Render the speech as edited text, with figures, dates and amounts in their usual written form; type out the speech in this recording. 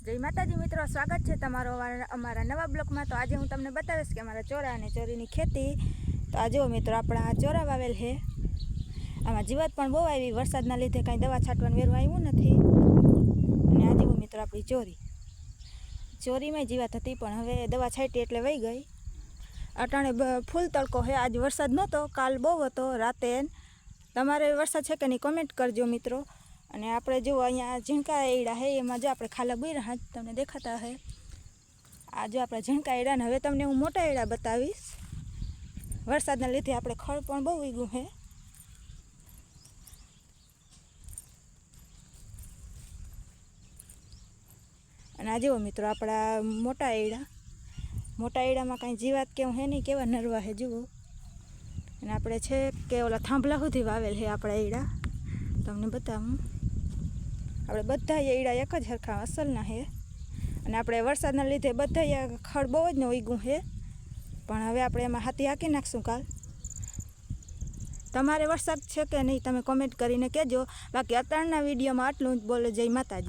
जय माताजी मित्रों, स्वागत है तमारो अमारा नवा ब्लॉग में। तो आज हूँ तमने बतावीश कि अमारा चोरा ने चोरी खेती। तो आज जो मित्रों अपना चोरा वावेल है, आमां जीवात पण बहु आवी, वरसादना लीधे कांई दवा छांटवानुं वेरवा आव्युं नथी। अने आज जो मित्रों आपणी चोरी में जीवात हती पण हवे दवा छांटी एटले वही गई। अटाणे फूल तड़को है, आज वरसाद नहोतो, काल बहु हतो राते। तमारे वरसाद छे के नहीं कमेंट करजो मित्रों। अने आपणे जो अहींया झीणका एड़ा है एमां जो आपणे खाला बुर्या तमने देखाता है। आ जो आपणे झीणका एड़ा ने हवे तमने हूँ मोटा एड़ा बतावीश। वरसादना लीधे आपणे खड़ पण बहु उग्युं है। अने आ जो मित्रों आपणा मोटा एड़ा में कांई जीवात केवुं है नहीं, केवा नरवा है जुओ। अने आपणे छे के ओला थांभला सुधी वावेल है आपणा एड़ा, तमने बतावुं। આપણે બધા એડા એક જ હરખા અસલના છે અને આપણે વરસાદના લીધે બધા ખડ બહુ જ ન ઉગ્યું છે, પણ હવે આપણે એમાં હાથી હાંકી નાખશું કાલ। તમારે વરસાદ છે કે નહીં તમે કોમેન્ટ કરીને કહેજો। બાકી અત્યારના વિડીયોમાં આટલું જ બોલો। જય માતાજી।